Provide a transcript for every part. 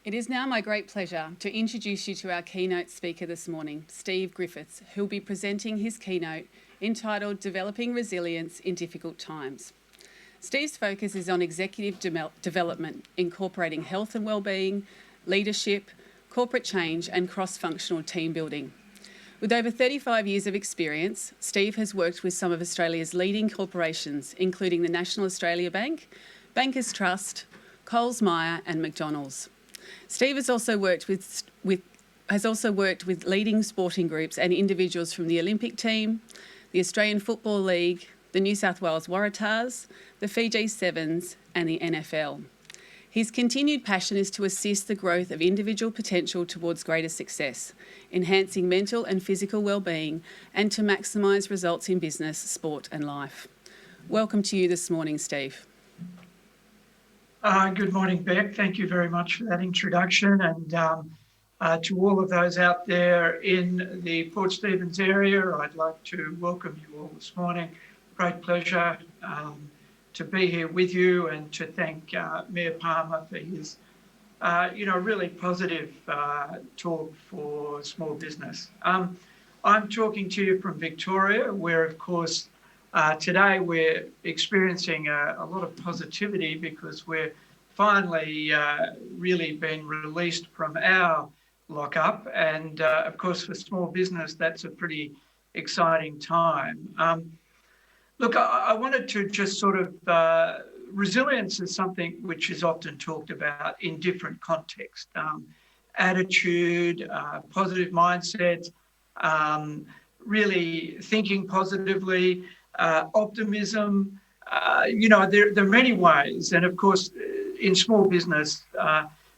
It is now my great pleasure to introduce you to our keynote speaker this morning, Steve Griffith, who will be presenting his keynote entitled Developing Resilience in Difficult Times. Steve's focus is on executive development, incorporating health and wellbeing, leadership, corporate change and cross-functional team building. With over 35 years of experience, Steve has worked with some of Australia's leading corporations, including the National Australia Bank, Bankers Trust, Coles Myer and McDonald's. Steve has also worked with leading sporting groups and individuals from the Olympic team, the Australian Football League, the New South Wales Waratahs, the Fiji Sevens and the NFL. His continued passion is to assist the growth of individual potential towards greater success, enhancing mental and physical well-being, and to maximise results in business, sport and life. Welcome to you this morning, Steve. Good morning, Beck. Thank you very much for that introduction. And to all of those out there in the Port Stephens area, I'd like to welcome you all this morning. Great pleasure to be here with you and to thank Mayor Palmer for his, really positive talk for small business. I'm talking to you from Victoria, where, of course, today we're experiencing a lot of positivity because we're finally really been released from our lockup. And of course, for small business, that's a pretty exciting time. Look, I wanted to just sort of, resilience is something which is often talked about in different contexts. Attitude, positive mindset, really thinking positively, optimism, there are many ways. And of course, in small business,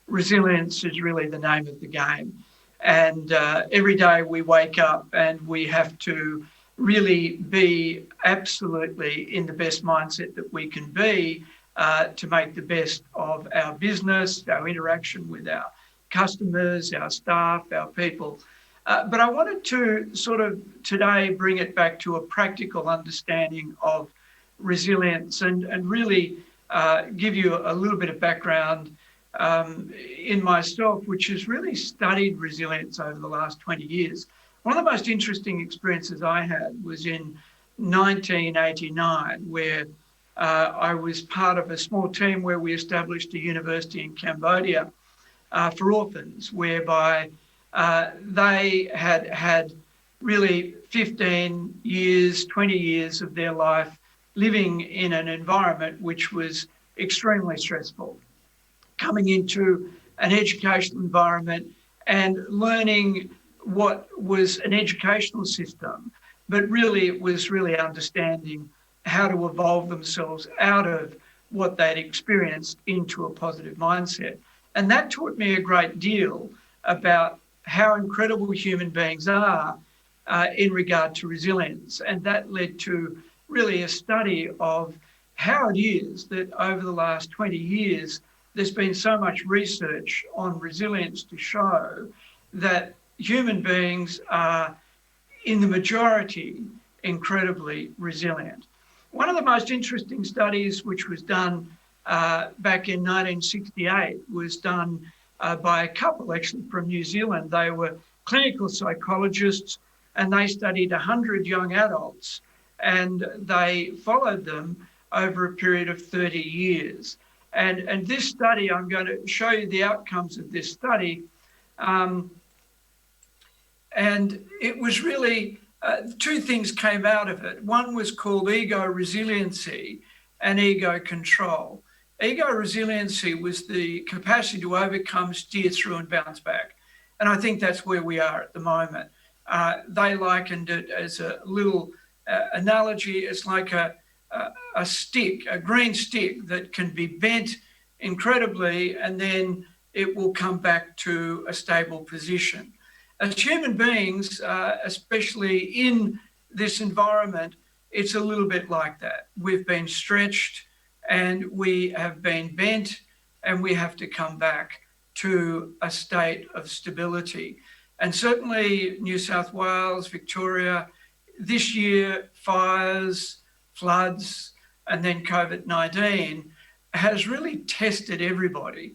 resilience is really the name of the game. And every day we wake up and we have to really be absolutely in the best mindset that we can be to make the best of our business, our interaction with our customers, our staff, our people. But I wanted to sort of today bring it back to a practical understanding of resilience and really give you a little bit of background in myself, which has really studied resilience over the last 20 years. One of the most interesting experiences I had was in 1989, where I was part of a small team where we established a university in Cambodia for orphans, whereby they had really 15 years, 20 years of their life living in an environment which was extremely stressful, coming into an educational environment and learning what was an educational system, but really it was really understanding how to evolve themselves out of what they'd experienced into a positive mindset. And that taught me a great deal about how incredible human beings are in regard to resilience. And that led to really a study of how it is that over the last 20 years, there's been so much research on resilience to show that human beings are, in the majority, incredibly resilient. One of the most interesting studies, which was done back in 1968, was done by a couple actually from New Zealand. They were clinical psychologists and they studied 100 young adults and they followed them over a period of 30 years. And this study, I'm going to show you the outcomes of this study. And it was really, two things came out of it. One was called ego resiliency and ego control. Ego resiliency was the capacity to overcome, steer through and bounce back. And I think that's where we are at the moment. They likened it as a little analogy. It's like a stick, a green stick that can be bent incredibly and then it will come back to a stable position. As human beings, especially in this environment, it's a little bit like that. We've been stretched and we have been bent and we have to come back to a state of stability. And certainly New South Wales, Victoria, this year, fires, floods, and then COVID-19 has really tested everybody.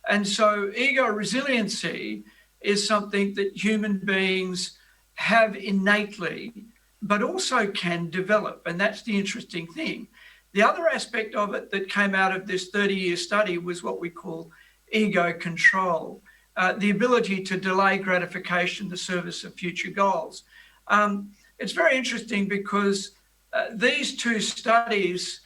And so ego resiliency is something that human beings have innately, but also can develop. And that's the interesting thing. The other aspect of it that came out of this 30-year study was what we call ego control, the ability to delay gratification in the service of future goals. It's very interesting because these two studies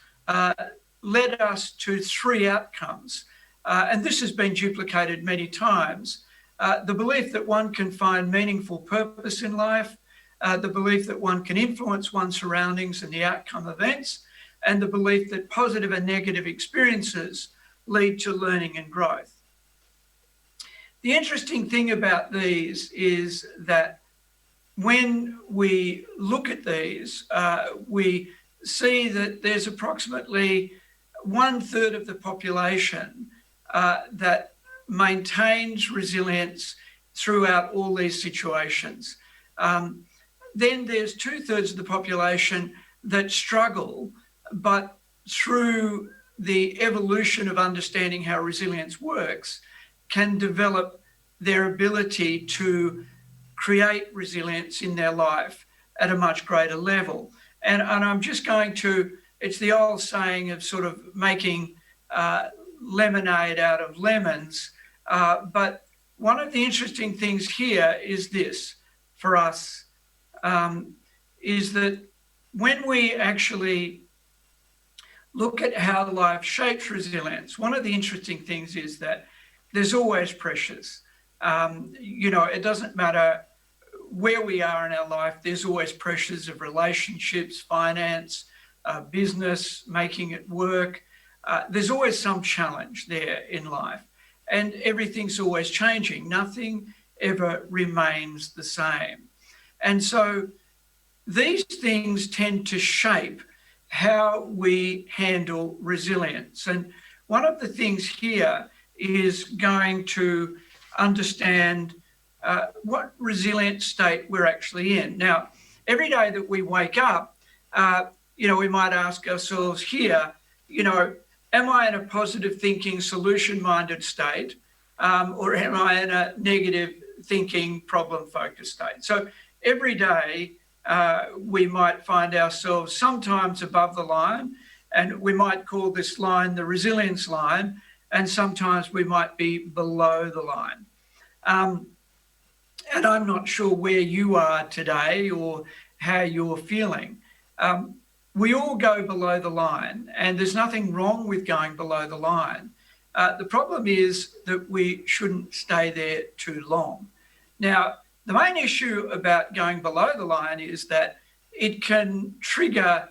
led us to three outcomes. And this has been duplicated many times. The belief that one can find meaningful purpose in life, the belief that one can influence one's surroundings and the outcome of events, and the belief that positive and negative experiences lead to learning and growth. The interesting thing about these is that when we look at these, we see that there's approximately 1/3 of the population that maintains resilience throughout all these situations. Then there's 2/3 of the population that struggle, but through the evolution of understanding how resilience works, can develop their ability to create resilience in their life at a much greater level. And I'm just going to, it's the old saying of sort of making lemonade out of lemons. But one of the interesting things here is this for us, is that when we actually look at how life shapes resilience, one of the interesting things is that there's always pressures. It doesn't matter where we are in our life, there's always pressures of relationships, finance, business, making it work. There's always some challenge there in life, and everything's always changing. Nothing ever remains the same. And so these things tend to shape how we handle resilience. And one of the things here is going to understand what resilient state we're actually in. Now, every day that we wake up, we might ask ourselves here, am I in a positive thinking, solution-minded state, or am I in a negative thinking, problem-focused state? So every day we might find ourselves sometimes above the line, and we might call this line the resilience line, and sometimes we might be below the line. And I'm not sure where you are today or how you're feeling. We all go below the line, and there's nothing wrong with going below the line. The problem is that we shouldn't stay there too long. Now, the main issue about going below the line is that it can trigger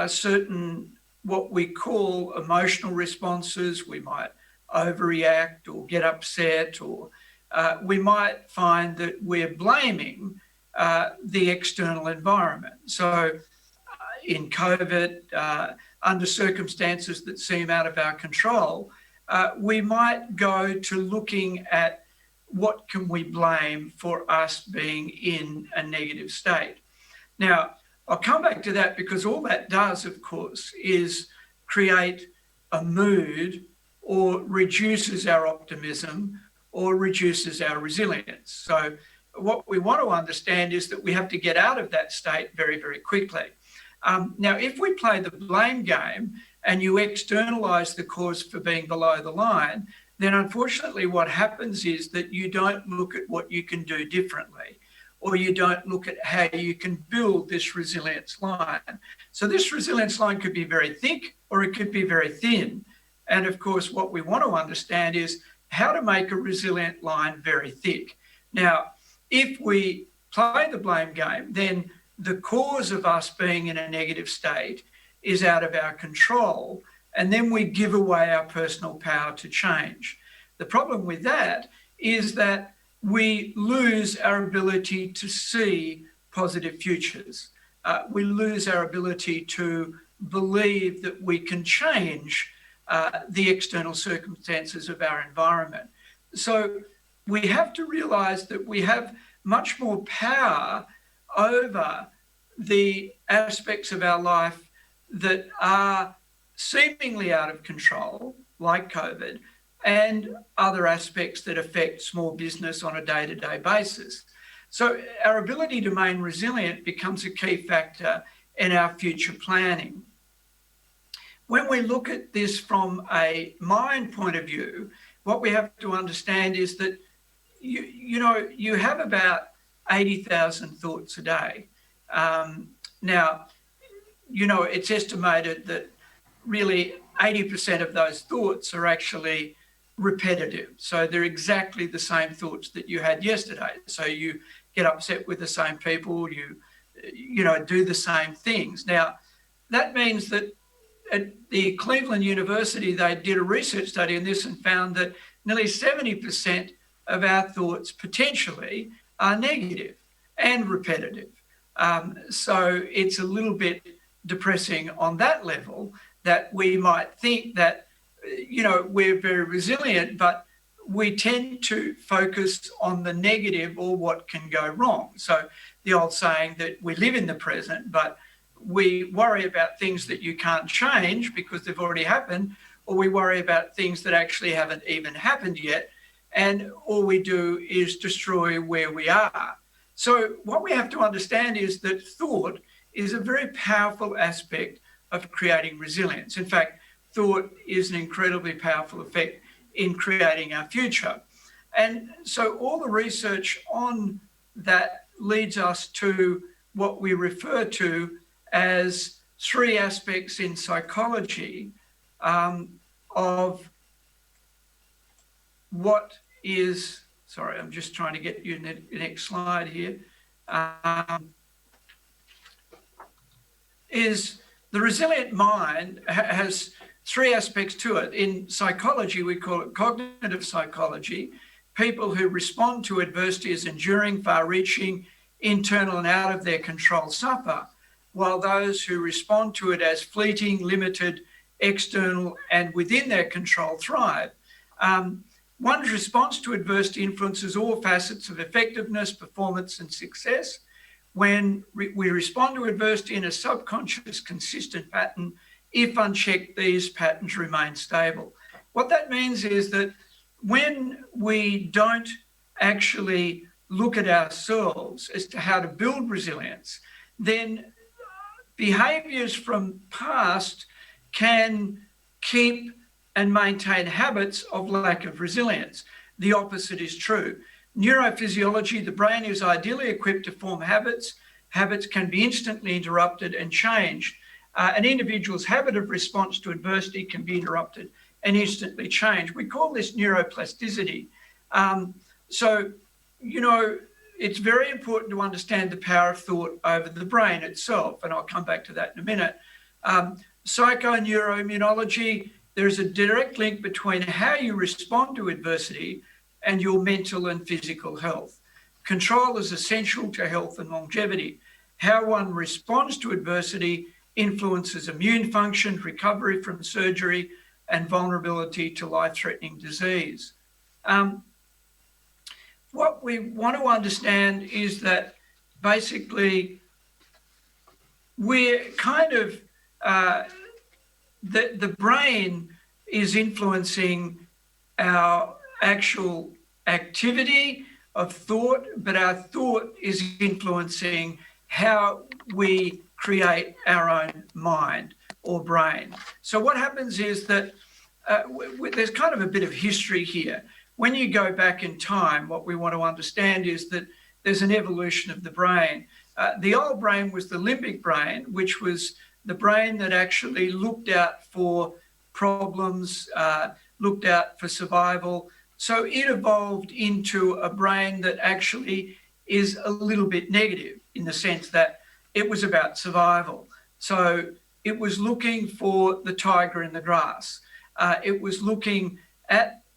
certain what we call emotional responses. We might overreact or get upset, or we might find that we're blaming the external environment. So in COVID, under circumstances that seem out of our control, we might go to looking at what can we blame for us being in a negative state. Now, I'll come back to that because all that does, of course, is create a mood or reduces our optimism or reduces our resilience. So what we want to understand is that we have to get out of that state very, very quickly. Now, if we play the blame game and you externalize the cause for being below the line, then unfortunately what happens is that you don't look at what you can do differently, or you don't look at how you can build this resilience line. So this resilience line could be very thick or it could be very thin. And of course, what we want to understand is how to make a resilient line very thick. Now, if we play the blame game, then the cause of us being in a negative state is out of our control, and then we give away our personal power to change. The problem with that is that we lose our ability to see positive futures. We lose our ability to believe that we can change the external circumstances of our environment. So we have to realize that we have much more power over the aspects of our life that are seemingly out of control, like COVID, and other aspects that affect small business on a day-to-day basis. So our ability to remain resilient becomes a key factor in our future planning. When we look at this from a mind point of view, what we have to understand is that you have about 80,000 thoughts a day. Now, it's estimated that really 80% of those thoughts are actually repetitive. So they're exactly the same thoughts that you had yesterday. So you get upset with the same people, you do the same things. Now, that means that at the Cleveland University, they did a research study on this and found that nearly 70% of our thoughts potentially are negative and repetitive. So it's a little bit depressing on that level, that we might think that, we're very resilient, but we tend to focus on the negative or what can go wrong. So the old saying that we live in the present, but we worry about things that you can't change because they've already happened, or we worry about things that actually haven't even happened yet, and all we do is destroy where we are. So what we have to understand is that thought is a very powerful aspect of creating resilience. In fact, thought is an incredibly powerful effect in creating our future. And so all the research on that leads us to what we refer to as three aspects in psychology of what is, sorry, I'm just trying to get you the next slide here, is the resilient mind has three aspects to it. In psychology, we call it cognitive psychology. People who respond to adversity as enduring, far-reaching, internal and out of their control suffer, while those who respond to it as fleeting, limited, external, and within their control thrive. One's response to adversity influences all facets of effectiveness, performance, and success. When we respond to adversity in a subconscious, consistent pattern, if unchecked, these patterns remain stable. What that means is that when we don't actually look at ourselves as to how to build resilience, then behaviours from past can keep and maintain habits of lack of resilience. The opposite is true. Neurophysiology, the brain is ideally equipped to form habits. Habits can be instantly interrupted and changed. An individual's habit of response to adversity can be interrupted and instantly changed. We call this neuroplasticity. So, it's very important to understand the power of thought over the brain itself, and I'll come back to that in a minute. Psychoneuroimmunology, there's a direct link between how you respond to adversity and your mental and physical health. Control is essential to health and longevity. How one responds to adversity influences immune function, recovery from surgery, and vulnerability to life-threatening disease. What we want to understand is that basically we're kind of, the brain is influencing our actual activity of thought, but our thought is influencing how we create our own mind or brain. So what happens is that there's kind of a bit of history here. When you go back in time, what we want to understand is that there's an evolution of the brain. The old brain was the limbic brain, which was the brain that actually looked out for problems, looked out for survival. So it evolved into a brain that actually is a little bit negative in the sense that it was about survival. So it was looking for the tiger in the grass. It was looking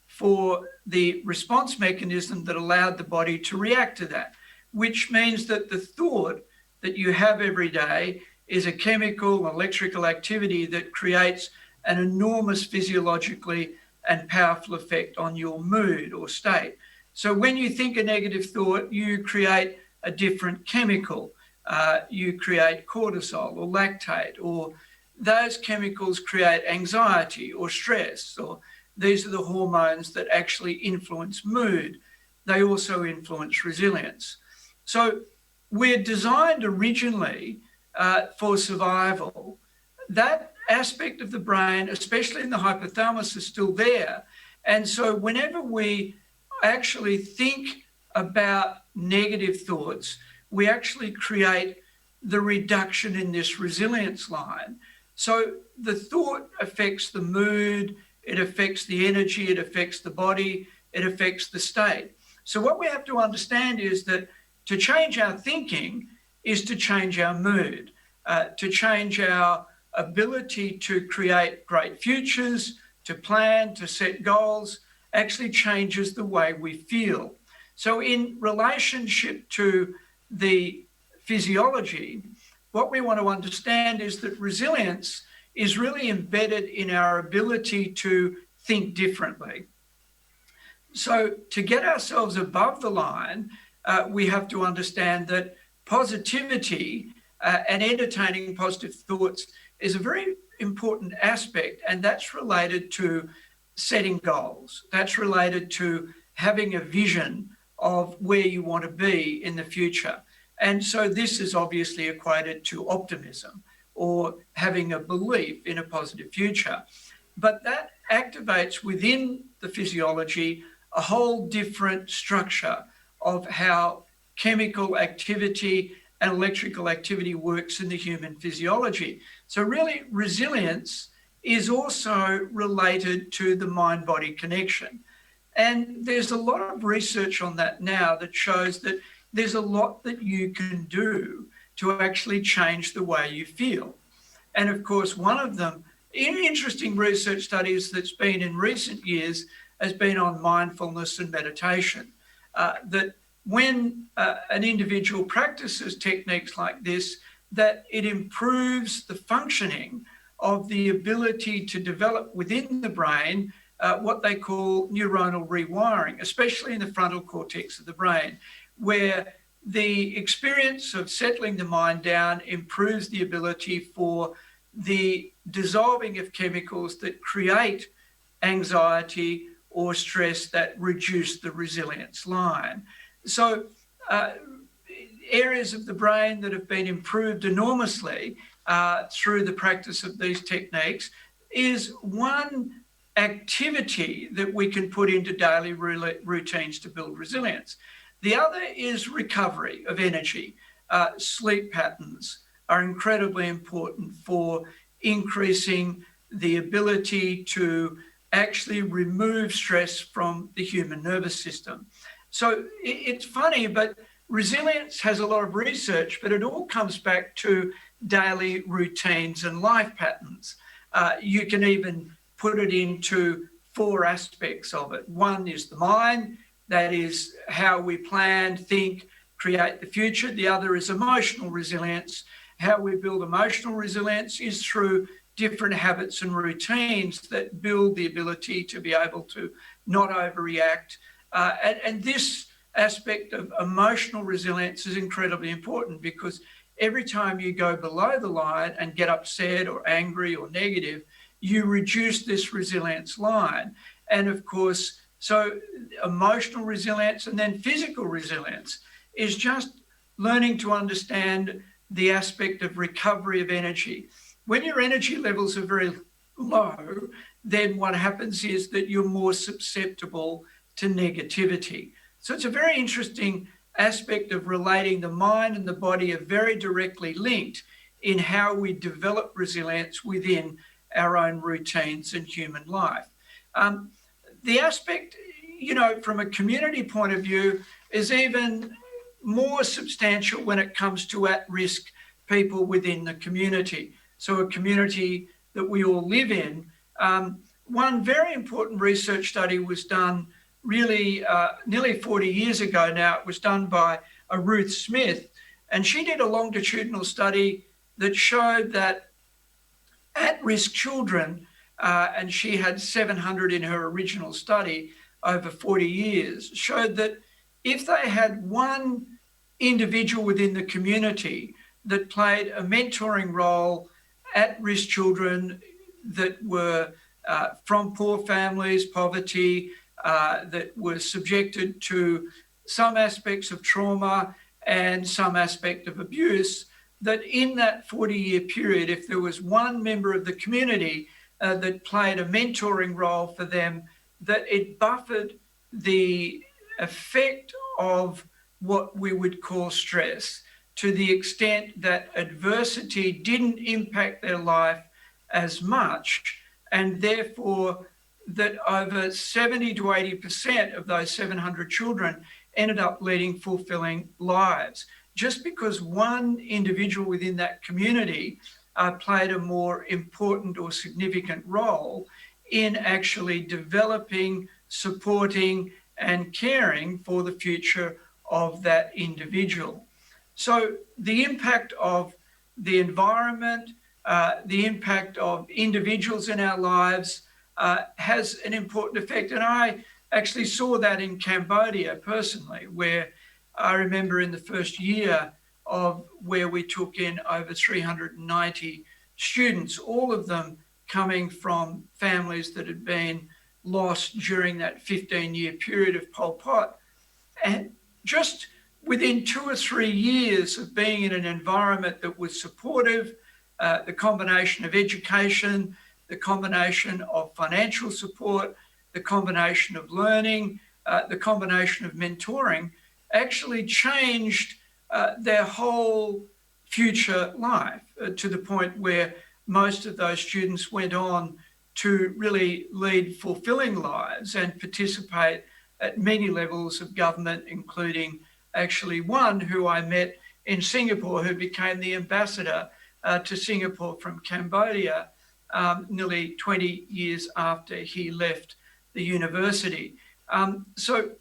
for the response mechanism that allowed the body to react to that, which means that the thought that you have every day is a chemical, electrical activity that creates an enormous physiologically and powerful effect on your mood or state. So when you think a negative thought, you create a different chemical. You create cortisol or lactate, or those chemicals create anxiety or stress, or these are the hormones that actually influence mood. They also influence resilience. So we're designed originally for survival. That aspect of the brain, especially in the hypothalamus, is still there. And so whenever we actually think about negative thoughts, we actually create the reduction in this resilience line. So the thought affects the mood, it affects the energy, it affects the body, it affects the state. So what we have to understand is that to change our thinking is to change our mood, to change our ability to create great futures, to plan, to set goals, actually changes the way we feel. So in relationship to the physiology, what we want to understand is that resilience is really embedded in our ability to think differently. So to get ourselves above the line, we have to understand that positivity and entertaining positive thoughts is a very important aspect, and that's related to setting goals. That's related to having a vision of where you want to be in the future. And so this is obviously equated to optimism or having a belief in a positive future. But that activates within the physiology a whole different structure of how chemical activity and electrical activity works in the human physiology. So really, resilience is also related to the mind-body connection. And there's a lot of research on that now that shows that there's a lot that you can do to actually change the way you feel. And of course, one of them, interesting research studies that's been in recent years, has been on mindfulness and meditation. That when an individual practices techniques like this, that it improves the functioning of the ability to develop within the brain what they call neuronal rewiring, especially in the frontal cortex of the brain, where the experience of settling the mind down improves the ability for the dissolving of chemicals that create anxiety or stress that reduce the resilience line. So areas of the brain that have been improved enormously through the practice of these techniques is one activity that we can put into daily routines to build resilience. The other is recovery of energy. Sleep patterns are incredibly important for increasing the ability to actually remove stress from the human nervous system. So it's funny, but resilience has a lot of research, but it all comes back to daily routines and life patterns. You can even put it into 4 aspects of it. One is the mind, that is how we plan, think, create the future. The other is emotional resilience. How we build emotional resilience is through different habits and routines that build the ability to be able to not overreact. And this aspect of emotional resilience is incredibly important, because every time you go below the line and get upset or angry or negative, you reduce this resilience line. And of course, so emotional resilience and then physical resilience is just learning to understand the aspect of recovery of energy. When your energy levels are very low, then what happens is that you're more susceptible to negativity. So it's a very interesting aspect of relating the mind and the body are very directly linked in how we develop resilience within our own routines and human life. The aspect, from a community point of view, is even more substantial when it comes to at-risk people within the community. So a community that we all live in. One very important research study was done really nearly 40 years ago now. It was done by Ruth Smith, and she did a longitudinal study that showed that at-risk children, and she had 700 in her original study over 40 years, showed that if they had one individual within the community that played a mentoring role, at-risk children that were from poor families, poverty, that were subjected to some aspects of trauma and some aspect of abuse, that in that 40-year period, if there was one member of the community that played a mentoring role for them, that it buffered the effect of what we would call stress to the extent that adversity didn't impact their life as much, and therefore that over 70 to 80% of those 700 children ended up leading fulfilling lives. Just because one individual within that community played a more important or significant role in actually developing, supporting, and caring for the future of that individual. So the impact of the environment, the impact of individuals in our lives has an important effect. And I actually saw that in Cambodia personally, where I remember in the first year of where we took in over 390 students, all of them coming from families that had been lost during that 15-year period of Pol Pot. And just within 2 or 3 years of being in an environment that was supportive, the combination of education, the combination of financial support, the combination of learning, the combination of mentoring, actually changed their whole future life to the point where most of those students went on to really lead fulfilling lives and participate at many levels of government, including actually one who I met in Singapore who became the ambassador to Singapore from Cambodia nearly 20 years after he left the university. So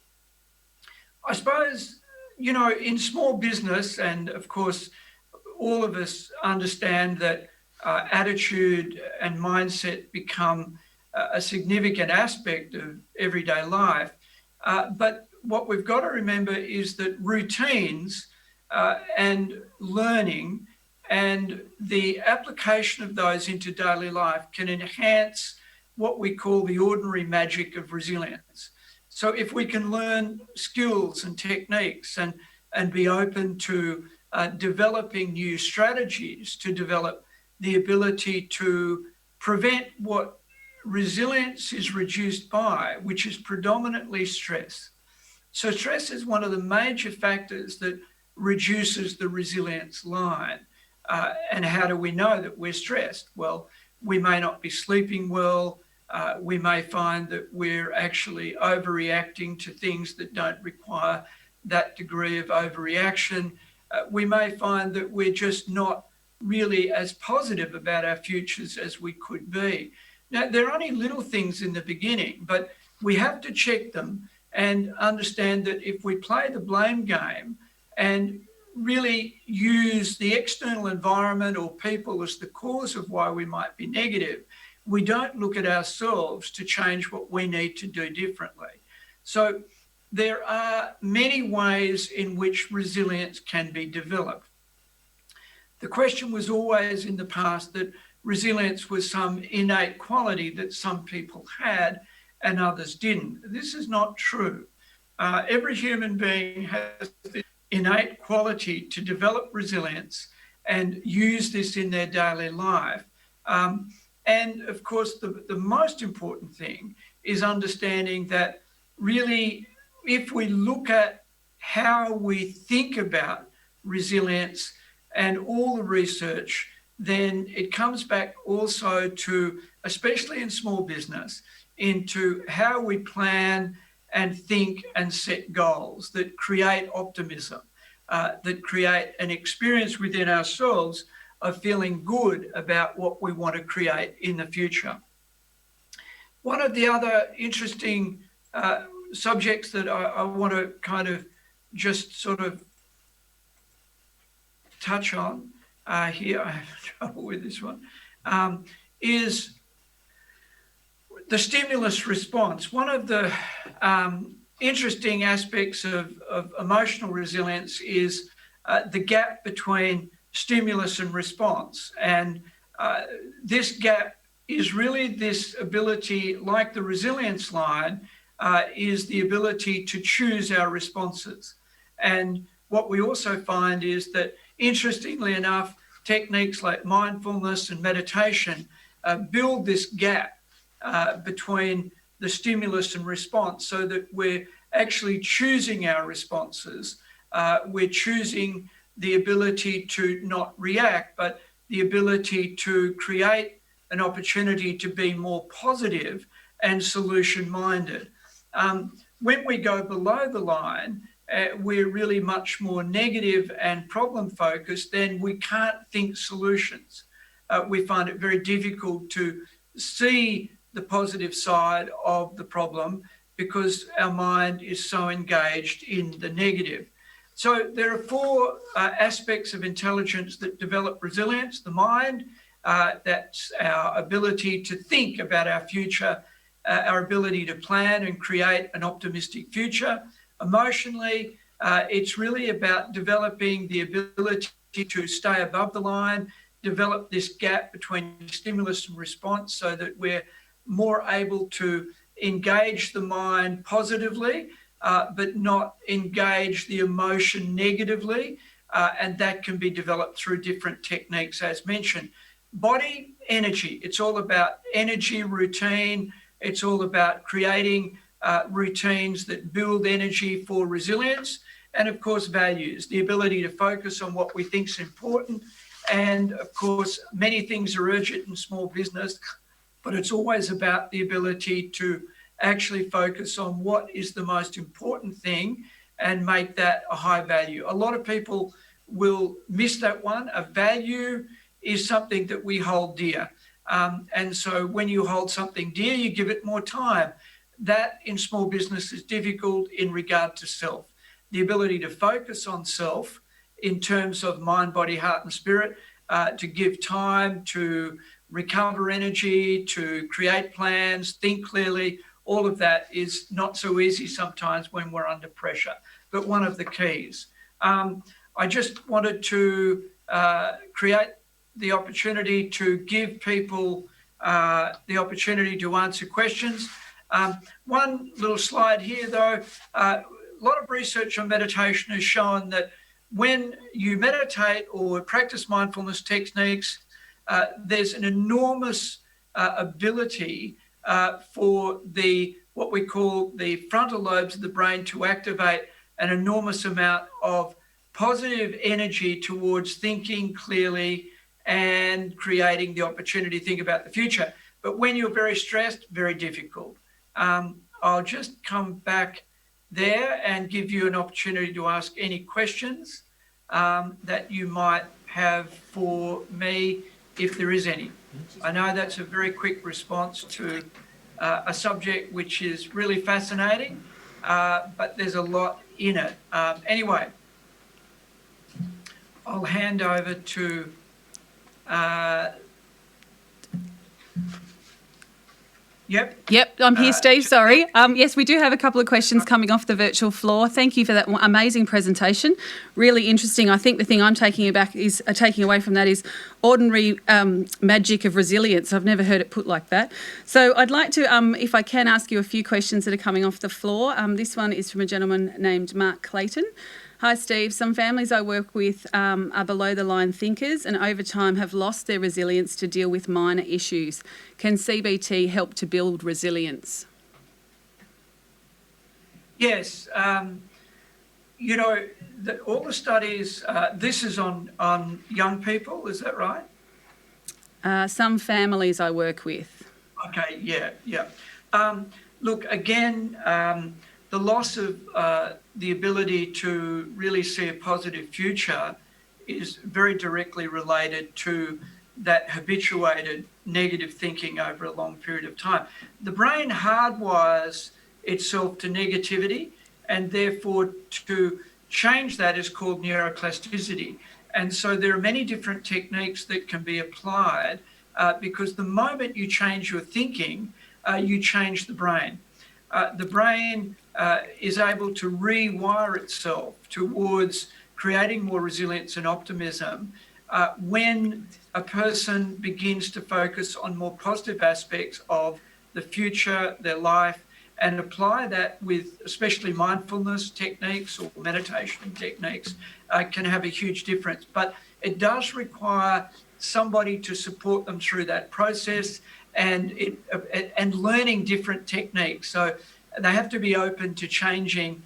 I suppose, you know, in small business, and of course, all of us understand that attitude and mindset become a significant aspect of everyday life. But what we've got to remember is that routines and learning and the application of those into daily life can enhance what we call the ordinary magic of resilience. So if we can learn skills and techniques and be open to developing new strategies to develop the ability to prevent what resilience is reduced by, which is predominantly stress. So stress is one of the major factors that reduces the resilience line. And how do we know that we're stressed? Well, we may not be sleeping well. We may find that we're actually overreacting to things that don't require that degree of overreaction. We may find that we're just not really as positive about our futures as we could be. Now, they're only little things in the beginning, but we have to check them and understand that if we play the blame game and really use the external environment or people as the cause of why we might be negative, we don't look at ourselves to change what we need to do differently. So there are many ways in which resilience can be developed. The question was always in the past that resilience was some innate quality that some people had and others didn't. This is not true. Every human being has this innate quality to develop resilience and use this in their daily life. And of course, the most important thing is understanding that really, if we look at how we think about resilience and all the research, then it comes back also to, especially in small business, into how we plan and think and set goals that create optimism, that create an experience within ourselves of feeling good about what we want to create in the future. One of the other interesting subjects that I want to kind of just sort of touch on here, I have trouble with this one, is the stimulus response. One of the interesting aspects of emotional resilience is the gap between stimulus and response. And this gap is really this ability, like the resilience line, is the ability to choose our responses. And what we also find is that, interestingly enough, techniques like mindfulness and meditation build this gap between the stimulus and response, so that we're actually choosing our responses. We're choosing the ability to not react, but the ability to create an opportunity to be more positive and solution-minded. When we go below the line, we're really much more negative and problem-focused, then we can't think solutions. We find it very difficult to see the positive side of the problem because our mind is so engaged in the negative. So there are four aspects of intelligence that develop resilience. The mind, that's our ability to think about our future, our ability to plan and create an optimistic future. Emotionally, it's really about developing the ability to stay above the line, develop this gap between stimulus and response so that we're more able to engage the mind positively, but not engage the emotion negatively. And that can be developed through different techniques, as mentioned. Body, energy. It's all about energy, routine. It's all about creating routines that build energy for resilience. And of course, values, the ability to focus on what we think is important. And of course, many things are urgent in small business, but it's always about the ability to actually focus on what is the most important thing and make that a high value. A lot of people will miss that one. A value is something that we hold dear. And so when you hold something dear, you give it more time. That in small business is difficult in regard to self. The ability to focus on self in terms of mind, body, heart, and spirit, to give time to recover energy, to create plans, think clearly, all of that is not so easy sometimes when we're under pressure, but one of the keys. I just wanted to create the opportunity to give people the opportunity to answer questions. One little slide here, though. A lot of research on meditation has shown that when you meditate or practice mindfulness techniques, there's an enormous ability for what we call the frontal lobes of the brain to activate an enormous amount of positive energy towards thinking clearly and creating the opportunity to think about the future. But when you're very stressed, very difficult. I'll just come back there and give you an opportunity to ask any questions that you might have for me, if there is any. I know that's a very quick response to a subject which is really fascinating, but there's a lot in it. Anyway, I'll hand over to Yep, I'm here, Steve. Sorry. Yes, we do have a couple of questions coming off the virtual floor. Thank you for that amazing presentation. Really interesting. I think the thing I'm taking away from that is ordinary magic of resilience. I've never heard it put like that. So I'd like to, if I can, ask you a few questions that are coming off the floor. This one is from a gentleman named Mark Clayton. Hi, Steve. Some families I work with are below-the-line thinkers and over time have lost their resilience to deal with minor issues. Can CBT help to build resilience? Yes. You know, all the studies, this is on young people, is that right? Some families I work with. Okay, yeah. Look, again, the loss of the ability to really see a positive future is very directly related to that habituated negative thinking over a long period of time. The brain hardwires itself to negativity, and therefore to change that is called neuroplasticity. And so there are many different techniques that can be applied because the moment you change your thinking, you change the brain. The brain is able to rewire itself towards creating more resilience and optimism when a person begins to focus on more positive aspects of the future, their life, and apply that with especially mindfulness techniques or meditation techniques, can have a huge difference. But it does require somebody to support them through that process and learning different techniques. So they have to be open to changing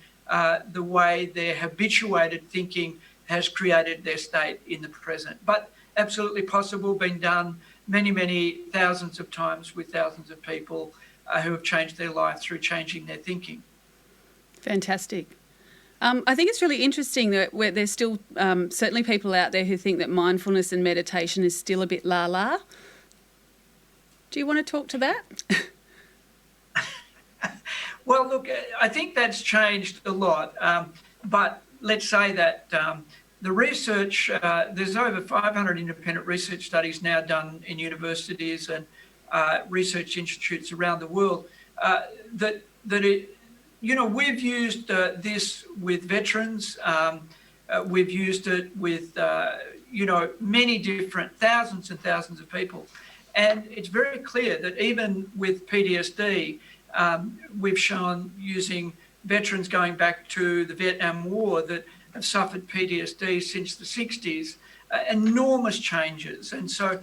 the way their habituated thinking has created their state in the present. But absolutely possible, been done many, many thousands of times with thousands of people who have changed their life through changing their thinking. Fantastic. I think it's really interesting that there's still certainly people out there who think that mindfulness and meditation is still a bit la-la. Do you want to talk to that? Well, look, I think that's changed a lot. But let's say that the research, there's over 500 independent research studies now done in universities and research institutes around the world we've used this with veterans. We've used it with, many different thousands and thousands of people. And it's very clear that even with PTSD, we've shown using veterans going back to the Vietnam War that have suffered PTSD since the 60s, enormous changes. And so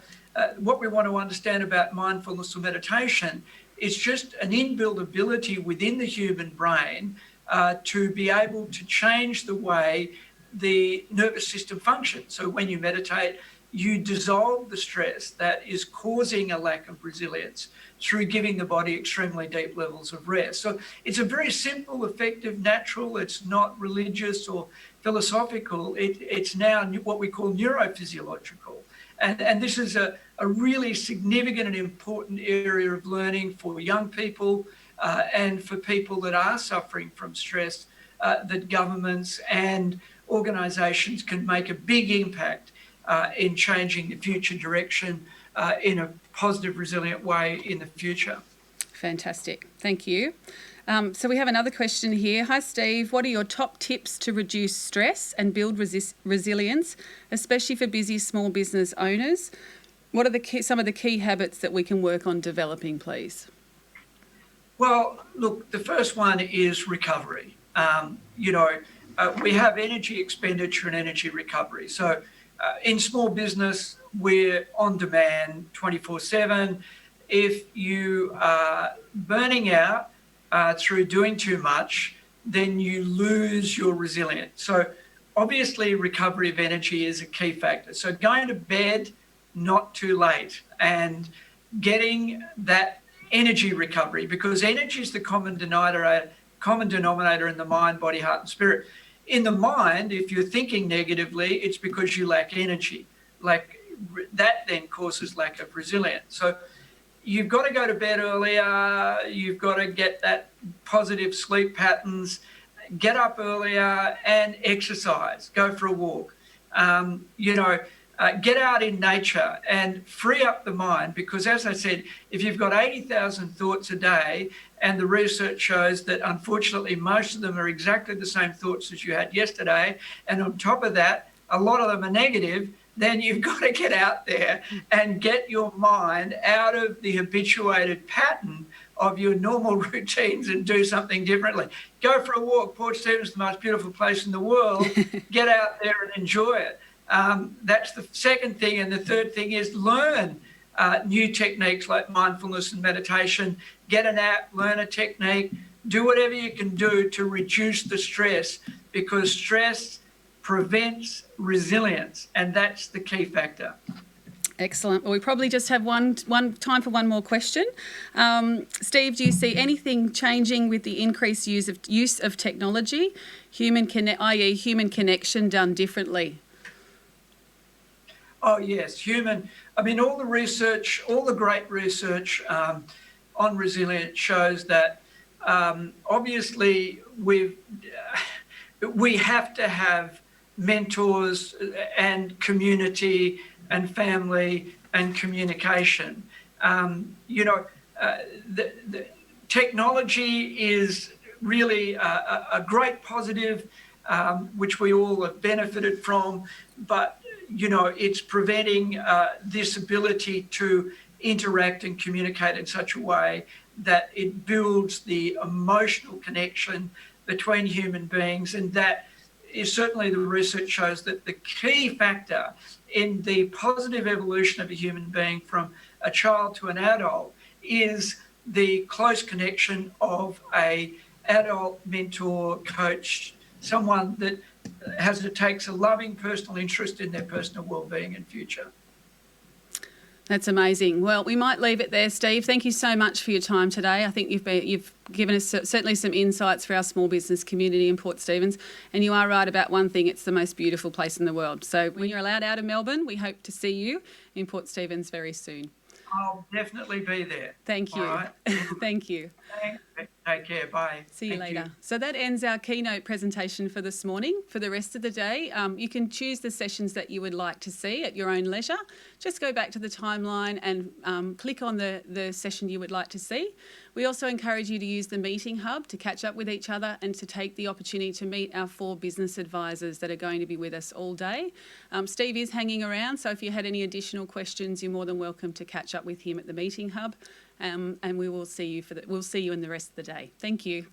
what we want to understand about mindfulness or meditation is just an inbuilt ability within the human brain to be able to change the way the nervous system functions. So when you meditate, you dissolve the stress that is causing a lack of resilience through giving the body extremely deep levels of rest. So it's a very simple, effective, natural, it's not religious or philosophical, it's now what we call neurophysiological. And this is a really significant and important area of learning for young people and for people that are suffering from stress, that governments and organisations can make a big impact in changing the future direction in a positive, resilient way in the future. Fantastic. Thank you. So we have another question here. Hi, Steve. What are your top tips to reduce stress and build resilience, especially for busy small business owners? What are some of the key habits that we can work on developing, please? Well, look, the first one is recovery. We have energy expenditure and energy recovery. So in small business, we're on demand 24/7. If you are burning out through doing too much, then you lose your resilience. So obviously recovery of energy is a key factor. So going to bed not too late and getting that energy recovery, because energy is the common denominator in the mind, body, heart and spirit. In the mind, if you're thinking negatively, it's because you lack energy. That then causes lack of resilience. So you've got to go to bed earlier, you've got to get that positive sleep patterns, get up earlier and exercise, go for a walk, get out in nature and free up the mind, because as I said, if you've got 80,000 thoughts a day, and the research shows that unfortunately most of them are exactly the same thoughts as you had yesterday, and on top of that, a lot of them are negative, then you've got to get out there and get your mind out of the habituated pattern of your normal routines and do something differently. Go for a walk. Port Stephens is the most beautiful place in the world. Get out there and enjoy it. That's the second thing. And the third thing is learn new techniques like mindfulness and meditation. Get an app, learn a technique, do whatever you can do to reduce the stress, because stress prevents resilience, and that's the key factor. Excellent. Well, we probably just have one time for one more question. Steve, do you see anything changing with the increased use of technology, i.e. human connection done differently? Oh, yes, all the research, all the great research on resilience shows that obviously we have to have mentors and community and family and communication. The technology is really a great positive, which we all have benefited from, but it's preventing this ability to interact and communicate in such a way that it builds the emotional connection between human beings. And that is certainly, the research shows that the key factor in the positive evolution of a human being from a child to an adult is the close connection of a adult mentor, coach, someone that takes a loving personal interest in their personal well-being and future. That's amazing. Well, we might leave it there, Steve. Thank you so much for your time today. I think you've given us certainly some insights for our small business community in Port Stephens. And you are right about one thing, it's the most beautiful place in the world. So when you're allowed out of Melbourne, we hope to see you in Port Stephens very soon. I'll definitely be there. Thank you. All right. Thank you. Thanks. Take care. Bye. See you Thank later. So that ends our keynote presentation for this morning. For the rest of the day, you can choose the sessions that you would like to see at your own leisure. Just go back to the timeline and click on the session you would like to see. We also encourage you to use the meeting hub to catch up with each other and to take the opportunity to meet our 4 business advisors that are going to be with us all day. Steve is hanging around, so if you had any additional questions, you're more than welcome to catch up with him at the meeting hub. And we'll see you in the rest of the day. Thank you.